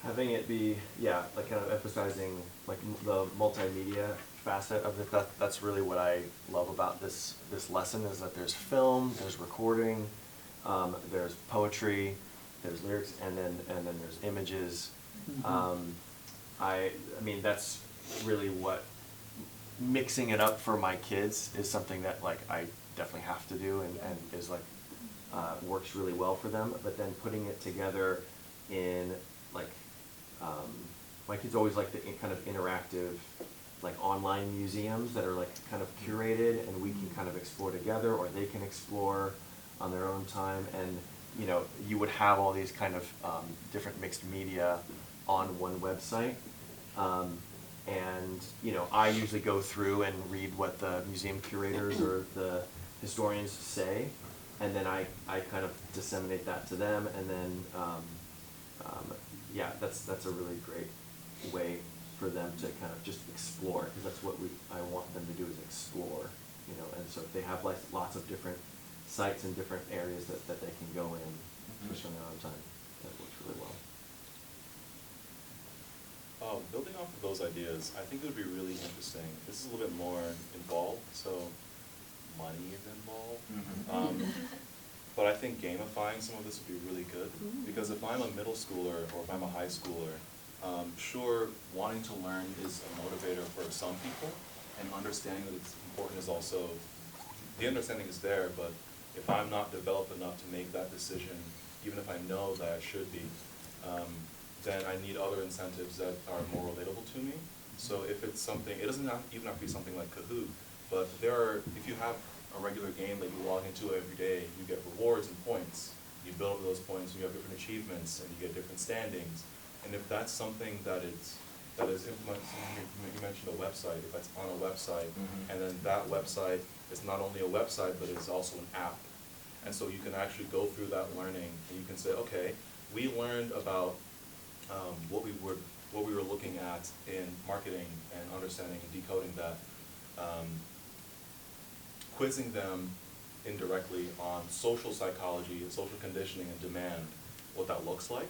Having it be, yeah, like kind of emphasizing like the multimedia facet of it, that's really what I love about this lesson, is that there's film, there's recording, there's poetry, there's lyrics, and then there's images. I mean, that's really what mixing it up for my kids is something that like I definitely have to do and is like works really well for them. But then putting it together in like my kids always like the kind of interactive like online museums that are like kind of curated and we can kind of explore together, or they can explore on their own time. And you know, you would have all these kind of different mixed media on one website. And you know, I usually go through and read what the museum curators or the historians say, and then I kind of disseminate that to them, and then yeah, that's a really great way for them to kind of just explore, because that's what I want them to do, is explore, you know. And so if they have like lots of different sites and different areas that they can go in, especially on their own time, that works really well. Building off of those ideas, I think it would be really interesting. This is a little bit more involved, so money is involved. But I think gamifying some of this would be really good, because if I'm a middle schooler or if I'm a high schooler, sure, wanting to learn is a motivator for some people, and understanding that it's important is also, the understanding is there, but if I'm not developed enough to make that decision, even if I know that I should be, then I need other incentives that are more relatable to me. So if it's something, it doesn't even have to be something like Kahoot, but if you have a regular game that you log into every day, you get rewards and points. You build up those points, and you have different achievements, and you get different standings. And if that's something that is implemented, you mentioned a website, if that's on a website, and then that website is not only a website, but it's also an app. And so you can actually go through that learning, and you can say, okay, we learned about what we were looking at in marketing and understanding and decoding that, quizzing them indirectly on social psychology, social conditioning and demand, what that looks like,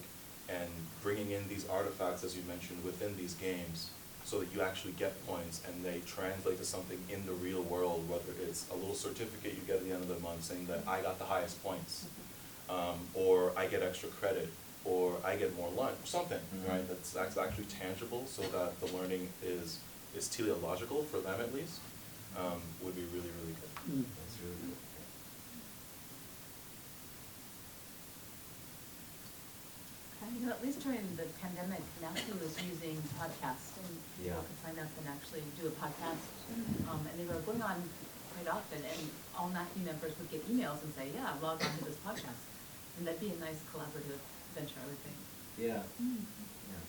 and bringing in these artifacts, as you mentioned, within these games, so that you actually get points and they translate to something in the real world, whether it's a little certificate you get at the end of the month saying that I got the highest points, or I get extra credit, or I get more lunch, something, right? That's actually tangible, so that the learning is teleological for them at least, would be really, really good. That's really good. You know, at least during the pandemic, NAFTA was using podcasts, and people could sign up and actually do a podcast. And they were going on quite often, and all NAFTA members would get emails and say, yeah, log on to this podcast. And that'd be a nice collaborative venture, I would think. Yeah. Yeah.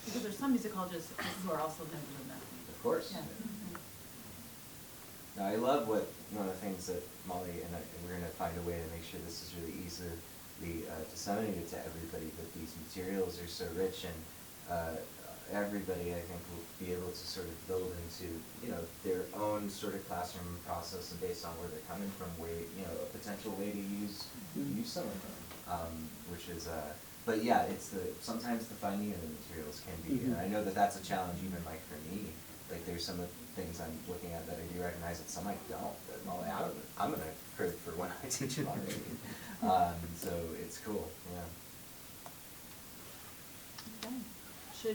Because there's some musicologists who are also members of NAFTA. Of course. Yeah. Now, I love one of the things that Molly and we're going to find a way to make sure this is really easily disseminated to everybody, but these materials are so rich, and everybody, I think, will be able to sort of build into, you know, their own sort of classroom process, and based on where they're coming from, you know, a potential way to use some of them, which is, but yeah, sometimes the finding of the materials can be, and I know that that's a challenge even like for me. Like there's some of the things I'm looking at that I do recognize that some I don't. That I'm gonna crib for when I teach it already. So it's cool.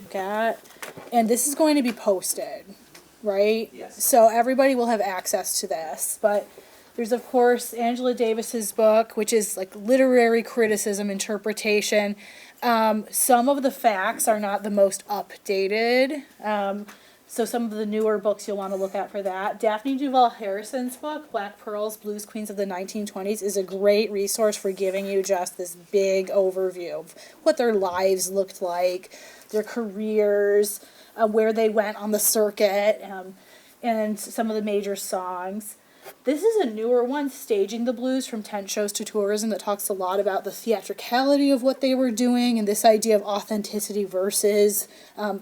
Yeah. And this is going to be posted, right? Yes. So everybody will have access to this. But there's of course Angela Davis's book, which is like literary criticism interpretation. Some of the facts are not the most updated. So some of the newer books you'll want to look at for that. Daphne Duval Harrison's book, Black Pearls, Blues Queens of the 1920s, is a great resource for giving you just this big overview of what their lives looked like, their careers, where they went on the circuit, and some of the major songs. This is a newer one, Staging the Blues from Tent Shows to Tourism, that talks a lot about the theatricality of what they were doing and this idea of authenticity versus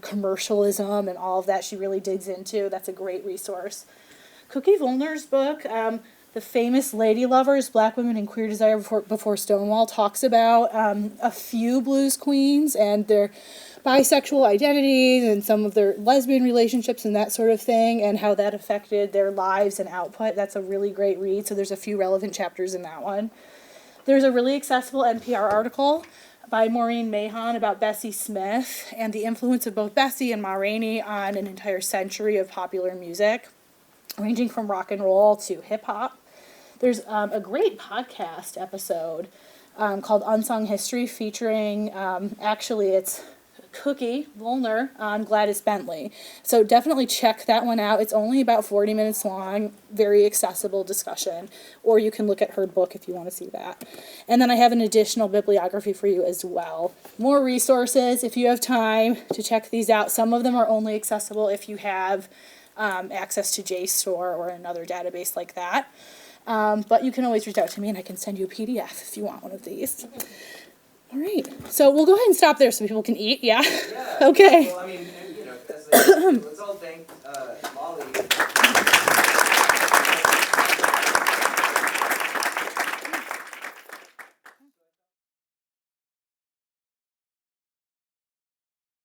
commercialism and all of that she really digs into. That's a great resource. Cookie Volner's book, The Famous Lady Lovers, Black Women and Queer Desire Before Stonewall, talks about a few blues queens and their bisexual identities and some of their lesbian relationships and that sort of thing, and how that affected their lives and output. That's a really great read, so there's a few relevant chapters in that one. There's a really accessible NPR article by Maureen Mahon about Bessie Smith and the influence of both Bessie and Ma Rainey on an entire century of popular music, ranging from rock and roll to hip-hop. There's a great podcast episode called Unsung History featuring, actually it's Cookie Volner on Gladys Bentley. So definitely check that one out. It's only about 40 minutes long, very accessible discussion. Or you can look at her book if you want to see that. And then I have an additional bibliography for you as well. More resources if you have time to check these out. Some of them are only accessible if you have access to JSTOR or another database like that. But you can always reach out to me and I can send you a PDF if you want one of these. All right, so we'll go ahead and stop there so people can eat, yeah? Yeah. Okay. Well, I mean, you know, let's all thank Molly.